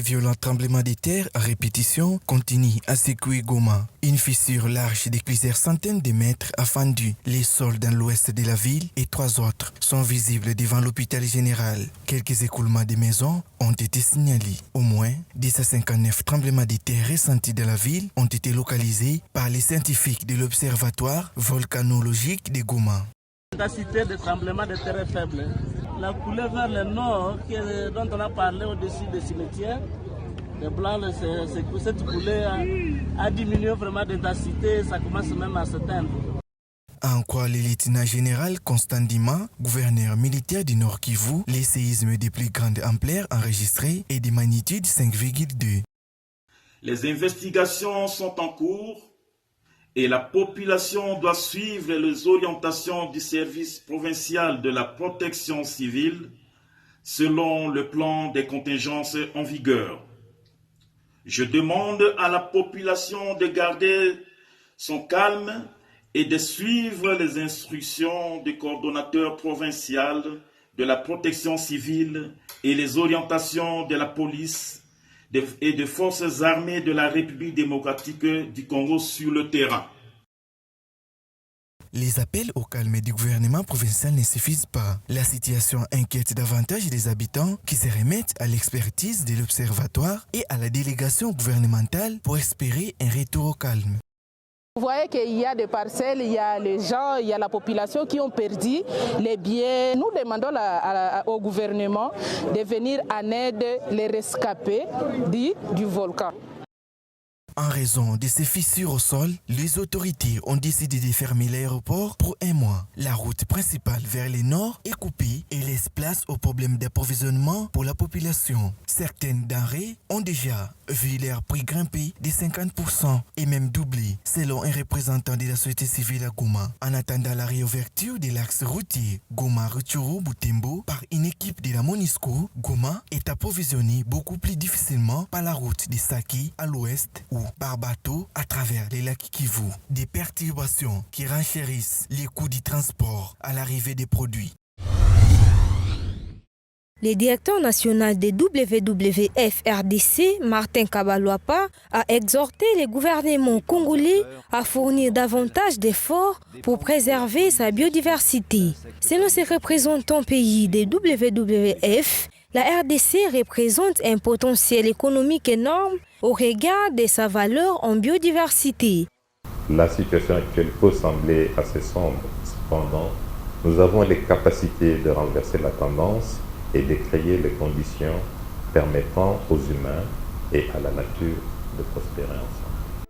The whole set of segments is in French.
violents tremblements de terre à répétition continuent à secouer Goma. Une fissure large de plusieurs centaines de mètres a fendu les sols dans l'ouest de la ville et 3 autres sont visibles devant l'hôpital général. Quelques écoulements de maisons ont été signalés. Au moins 259 tremblements de terre ressentis dans la ville ont été localisés par les scientifiques de l'Observatoire volcanologique de Goma. L'intensité des tremblements de terre est faible. La coulée vers le nord, dont on a parlé au-dessus des cimetières, les blancs, cette coulée a diminué vraiment d'intensité, ça commence même à s'éteindre. En quoi le lieutenant général Constant Dima, gouverneur militaire du Nord Kivu, les séismes de plus grande ampleur enregistrés et de magnitude 5,2. Les investigations sont en cours et la population doit suivre les orientations du service provincial de la protection civile selon le plan des contingences en vigueur. Je demande à la population de garder son calme et de suivre les instructions du coordonnateur provincial de la protection civile et les orientations de la police et des forces armées de la République démocratique du Congo sur le terrain. Les appels au calme du gouvernement provincial ne suffisent pas. La situation inquiète davantage les habitants qui se remettent à l'expertise de l'Observatoire et à la délégation gouvernementale pour espérer un retour au calme. Vous voyez qu'il y a des parcelles, il y a les gens, il y a la population qui ont perdu les biens. Nous demandons au gouvernement de venir en aide les rescapés du volcan. En raison de ces fissures au sol, les autorités ont décidé de fermer l'aéroport pour 1 mois. La route principale vers le nord est coupée et laisse place aux problèmes d'approvisionnement pour la population. Certaines denrées ont déjà vu leur prix grimper de 50% et même doubler, selon un représentant de la société civile à Goma. En attendant la réouverture de l'axe routier Goma-Rutshuru-Butembo par une équipe de la MONUSCO, Goma est approvisionné beaucoup plus difficilement par la route de Saki à l'ouest ou par bateau à travers les lacs Kivu. Des perturbations qui renchérissent les coûts du transport à l'arrivée des produits. Le directeur national des WWF-RDC, Martin Kabaloapa, a exhorté les gouvernements congolais à fournir davantage d'efforts pour préserver sa biodiversité. Selon ses représentants pays des WWF, la RDC représente un potentiel économique énorme au regard de sa valeur en biodiversité. La situation actuelle peut sembler assez sombre. Cependant, nous avons les capacités de renverser la tendance et de créer les conditions permettant aux humains et à la nature de prospérer ensemble.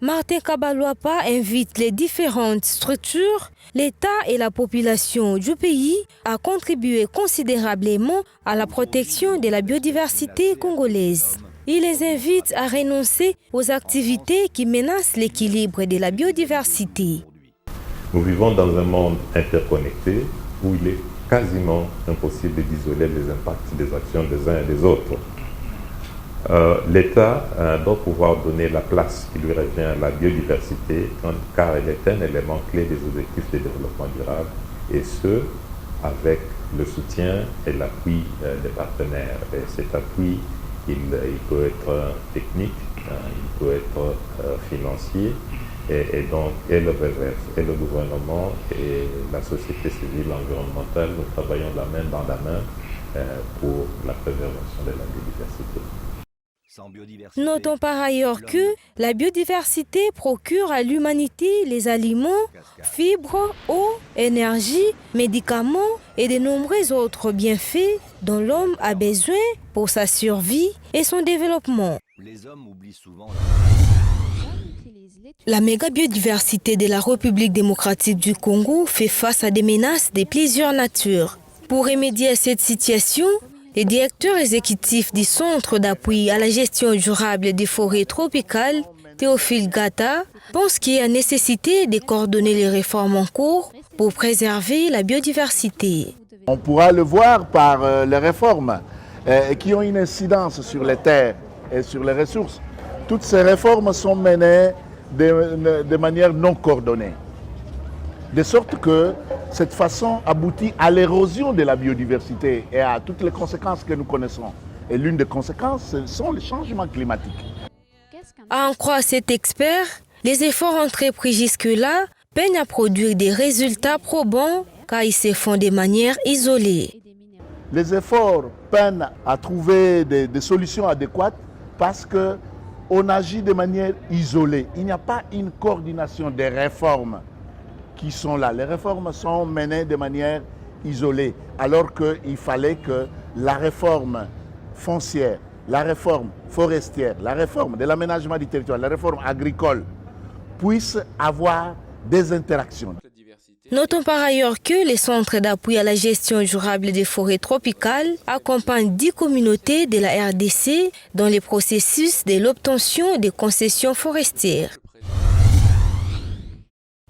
Martin Kabaloapa invite les différentes structures, l'État et la population du pays à contribuer considérablement à la protection de la biodiversité congolaise. Il les invite à renoncer aux activités qui menacent l'équilibre de la biodiversité. Nous vivons dans un monde interconnecté où il est quasiment impossible d'isoler les impacts des actions des uns et des autres. L'État doit pouvoir donner la place qui lui revient à la biodiversité car elle est un élément clé des objectifs de développement durable et ce, avec le soutien et l'appui des partenaires. Et cet appui, il peut être technique, il peut être financier et donc et le gouvernement et la société civile environnementale, nous travaillons la main dans la main pour la préservation de la biodiversité. Notons par ailleurs que la biodiversité procure à l'humanité les aliments, fibres, eau, énergie, médicaments et de nombreux autres bienfaits dont l'homme a besoin pour sa survie et son développement. La méga biodiversité de la République démocratique du Congo fait face à des menaces de plusieurs natures. Pour remédier à cette situation, le directeur exécutif du Centre d'appui à la gestion durable des forêts tropicales, Théophile Gata, pense qu'il y a nécessité de coordonner les réformes en cours pour préserver la biodiversité. On pourra le voir par les réformes qui ont une incidence sur les terres et sur les ressources. Toutes ces réformes sont menées de manière non coordonnée. De sorte que cette façon aboutit à l'érosion de la biodiversité et à toutes les conséquences que nous connaissons. Et l'une des conséquences, ce sont les changements climatiques. À en croire cet expert, les efforts entrepris jusque-là peinent à produire des résultats probants car ils se font de manière isolée. Les efforts peinent à trouver des solutions adéquates parce qu'on agit de manière isolée. Il n'y a pas une coordination des réformes qui sont là. Les réformes sont menées de manière isolée, alors qu'il fallait que la réforme foncière, la réforme forestière, la réforme de l'aménagement du territoire, la réforme agricole puissent avoir des interactions. Notons par ailleurs que les centres d'appui à la gestion durable des forêts tropicales accompagnent 10 communautés de la RDC dans les processus de l'obtention des concessions forestières.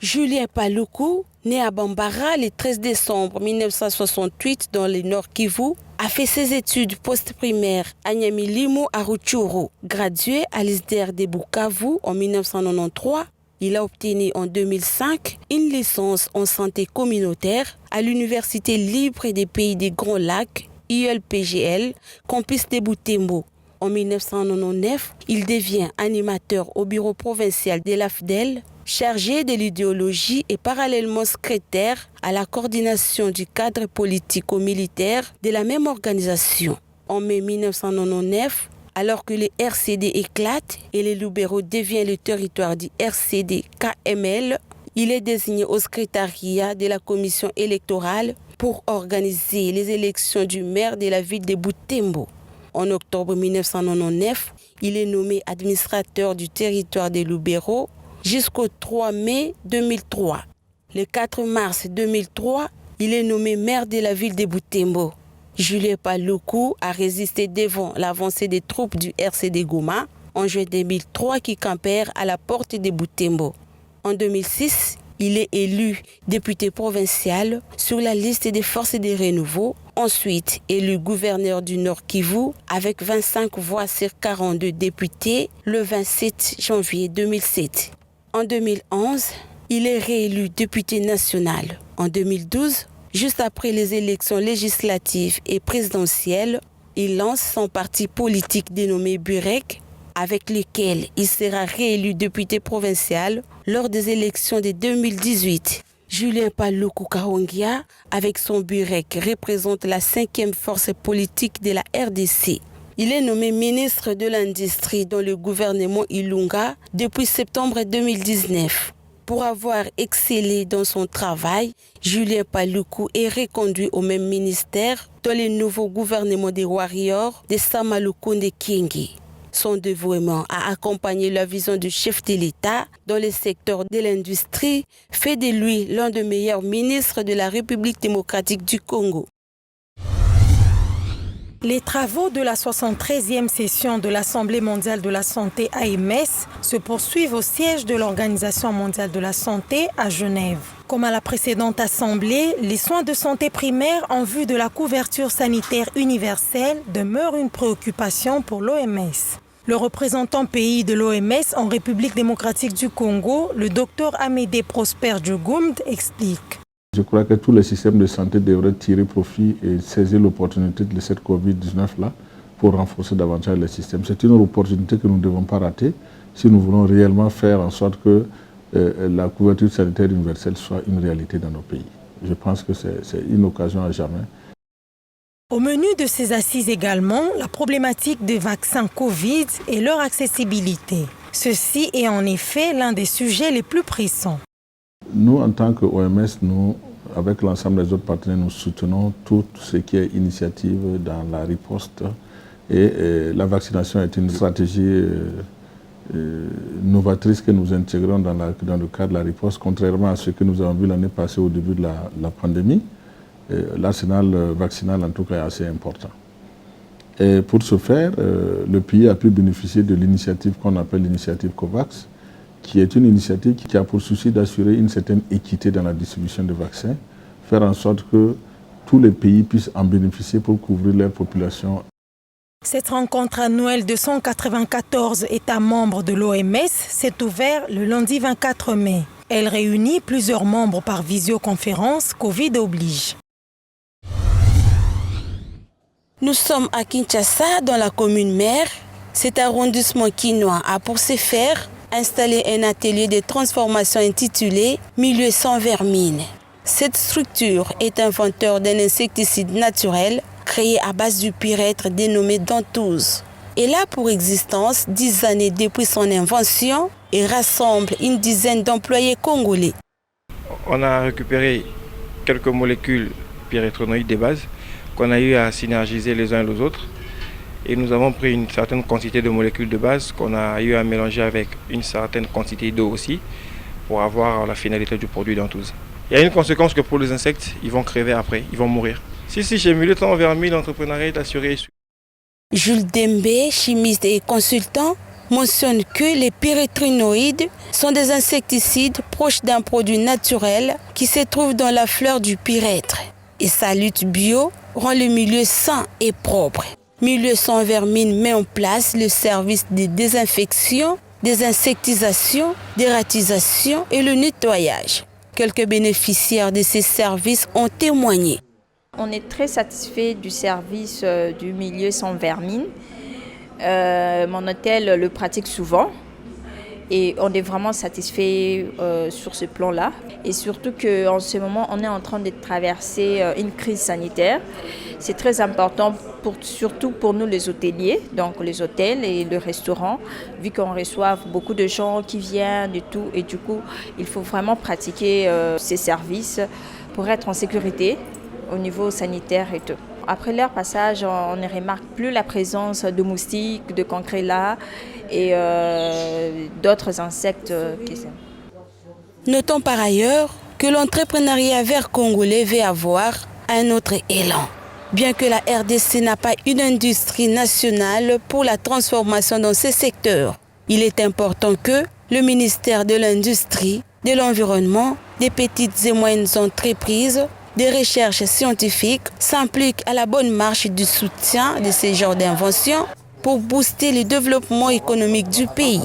Julien Paluku, né à Bambara le 13 décembre 1968 dans le Nord Kivu, a fait ses études post-primaires à Nyamilimo à Rutshuru. Gradué à l'ISDER de Bukavu en 1993, il a obtenu en 2005 une licence en santé communautaire à l'Université libre des pays des Grands Lacs, ULPGL, campus de Butembo. En 1999, il devient animateur au bureau provincial de l'AFDEL, chargé de l'idéologie et parallèlement secrétaire à la coordination du cadre politico-militaire de la même organisation. En mai 1999, alors que le RCD éclate et les Lubero devient le territoire du RCD KML, il est désigné au secrétariat de la commission électorale pour organiser les élections du maire de la ville de Butembo. En octobre 1999, il est nommé administrateur du territoire des Lubero jusqu'au 3 mai 2003. Le 4 mars 2003, il est nommé maire de la ville de Butembo. Julien Paluku a résisté devant l'avancée des troupes du RCD Goma en juin 2003 qui campèrent à la porte de Butembo. En 2006, il est élu député provincial sur la liste des forces de renouveau, ensuite élu gouverneur du Nord Kivu avec 25 voix sur 42 députés le 27 janvier 2007. En 2011, il est réélu député national. En 2012, juste après les élections législatives et présidentielles, il lance son parti politique dénommé Burek, avec lequel il sera réélu député provincial lors des élections de 2018. Julien Paluku Kahongia, avec son Burek, représente la 5e force politique de la RDC. Il est nommé ministre de l'Industrie dans le gouvernement Ilunga depuis septembre 2019. Pour avoir excellé dans son travail, Julien Paluku est reconduit au même ministère dans le nouveau gouvernement des Warriors de Samalukunde Kiengi. Son dévouement à accompagner la vision du chef de l'État dans le secteur de l'industrie fait de lui l'un des meilleurs ministres de la République démocratique du Congo. Les travaux de la 73e session de l'Assemblée mondiale de la santé AMS se poursuivent au siège de l'Organisation mondiale de la santé à Genève. Comme à la précédente assemblée, les soins de santé primaire en vue de la couverture sanitaire universelle demeurent une préoccupation pour l'OMS. Le représentant pays de l'OMS en République démocratique du Congo, le Dr Amédée Prosper Djougumd, explique. Je crois que tous les systèmes de santé devraient tirer profit et saisir l'opportunité de cette Covid-19-là pour renforcer davantage le système. C'est une opportunité que nous ne devons pas rater si nous voulons réellement faire en sorte que la couverture sanitaire universelle soit une réalité dans nos pays. Je pense que c'est une occasion à jamais. Au menu de ces assises également, la problématique des vaccins Covid et leur accessibilité. Ceci est en effet l'un des sujets les plus pressants. Nous, en tant qu'OMS, nous, avec l'ensemble des autres partenaires, nous soutenons tout ce qui est initiative dans la riposte. Et la vaccination est une stratégie novatrice que nous intégrons dans le cadre de la riposte, contrairement à ce que nous avons vu l'année passée au début de la pandémie. L'arsenal vaccinal, en tout cas, est assez important. Et pour ce faire, le pays a pu bénéficier de l'initiative qu'on appelle l'initiative COVAX, qui est une initiative qui a pour souci d'assurer une certaine équité dans la distribution de vaccins, faire en sorte que tous les pays puissent en bénéficier pour couvrir leur population. Cette rencontre annuelle de 194 États membres de l'OMS s'est ouverte le lundi 24 mai. Elle réunit plusieurs membres par visioconférence, Covid oblige. Nous sommes à Kinshasa, dans la commune mère. Cet arrondissement quinois a pour ce faire installé un atelier de transformation intitulé « Milieu sans vermine ». Cette structure est inventeur d'un insecticide naturel créé à base du pyrètre dénommé Dantouse. Elle a pour existence 10 années depuis son invention et rassemble une dizaine d'employés congolais. On a récupéré quelques molécules pyréthrinoïdes de base qu'on a eu à synergiser les uns les autres. Et nous avons pris une certaine quantité de molécules de base qu'on a eu à mélanger avec une certaine quantité d'eau aussi pour avoir la finalité du produit Dantouse. Il y a une conséquence que pour les insectes, ils vont crever après, ils vont mourir. Si chez Milieu sans vermine, l'entrepreneuriat est assuré. Jules Dembe, chimiste et consultant, mentionne que les pyréthrinoïdes sont des insecticides proches d'un produit naturel qui se trouve dans la fleur du pyrètre. Et sa lutte bio rend le milieu sain et propre. Milieu sans vermine met en place le service de désinfection, désinsectisation, dératisation et le nettoyage. Quelques bénéficiaires de ces services ont témoigné. On est très satisfait du service du milieu sans vermine. Mon hôtel le pratique souvent et on est vraiment satisfait sur ce plan-là. Et surtout qu'en ce moment, on est en train de traverser une crise sanitaire. C'est très important, surtout pour nous les hôteliers, donc les hôtels et le restaurant, vu qu'on reçoit beaucoup de gens qui viennent et tout. Et du coup, il faut vraiment pratiquer ces services pour être en sécurité au niveau sanitaire et tout. Après leur passage, on ne remarque plus la présence de moustiques, de cancrelats et d'autres insectes. Notons par ailleurs que l'entrepreneuriat vert congolais veut avoir un autre élan. Bien que la RDC n'a pas une industrie nationale pour la transformation dans ce secteur, il est important que le ministère de l'Industrie, de l'Environnement, des petites et moyennes entreprises, des recherches scientifiques s'impliquent à la bonne marche du soutien de ce genre d'inventions pour booster le développement économique du pays.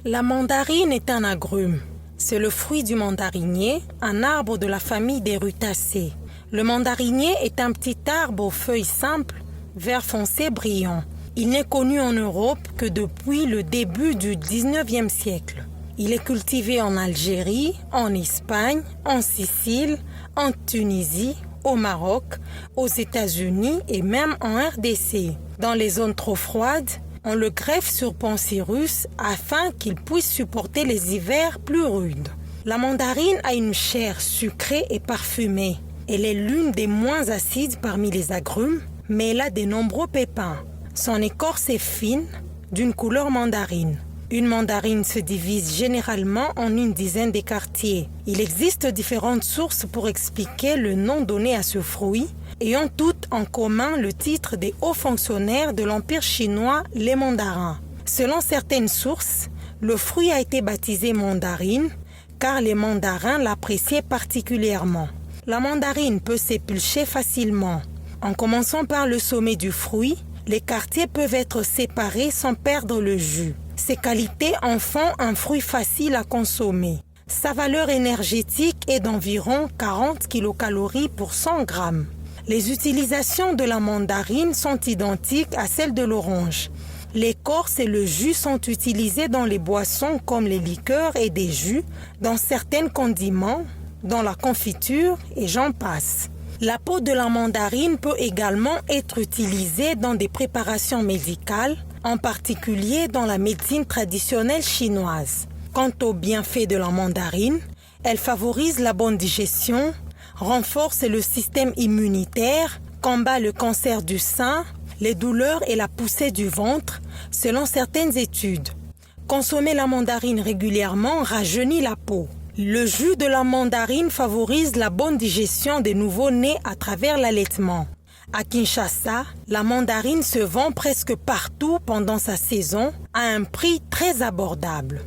La mandarine est un agrume. C'est le fruit du mandarinier, un arbre de la famille des rutacées. Le mandarinier est un petit arbre aux feuilles simples, vert foncé brillant. Il n'est connu en Europe que depuis le début du 19e siècle. Il est cultivé en Algérie, en Espagne, en Sicile, en Tunisie, au Maroc, aux États-Unis et même en RDC. Dans les zones trop froides, on le greffe sur Pancirus afin qu'il puisse supporter les hivers plus rudes. La mandarine a une chair sucrée et parfumée. Elle est l'une des moins acides parmi les agrumes, mais elle a de nombreux pépins. Son écorce est fine, d'une couleur mandarine. Une mandarine se divise généralement en une dizaine de quartiers. Il existe différentes sources pour expliquer le nom donné à ce fruit, ayant toutes en commun le titre des hauts fonctionnaires de l'Empire chinois, les mandarins. Selon certaines sources, le fruit a été baptisé mandarine, car les mandarins l'appréciaient particulièrement. La mandarine peut s'éplucher facilement. En commençant par le sommet du fruit, les quartiers peuvent être séparés sans perdre le jus. Ces qualités en font un fruit facile à consommer. Sa valeur énergétique est d'environ 40 kilocalories pour 100 grammes. Les utilisations de la mandarine sont identiques à celles de l'orange. L'écorce et le jus sont utilisés dans les boissons comme les liqueurs et des jus, dans certains condiments, dans la confiture et j'en passe. La peau de la mandarine peut également être utilisée dans des préparations médicales, en particulier dans la médecine traditionnelle chinoise. Quant aux bienfaits de la mandarine, elle favorise la bonne digestion, renforce le système immunitaire, combat le cancer du sein, les douleurs et la poussée du ventre, selon certaines études. Consommer la mandarine régulièrement rajeunit la peau. Le jus de la mandarine favorise la bonne digestion des nouveau-nés à travers l'allaitement. À Kinshasa, la mandarine se vend presque partout pendant sa saison à un prix très abordable.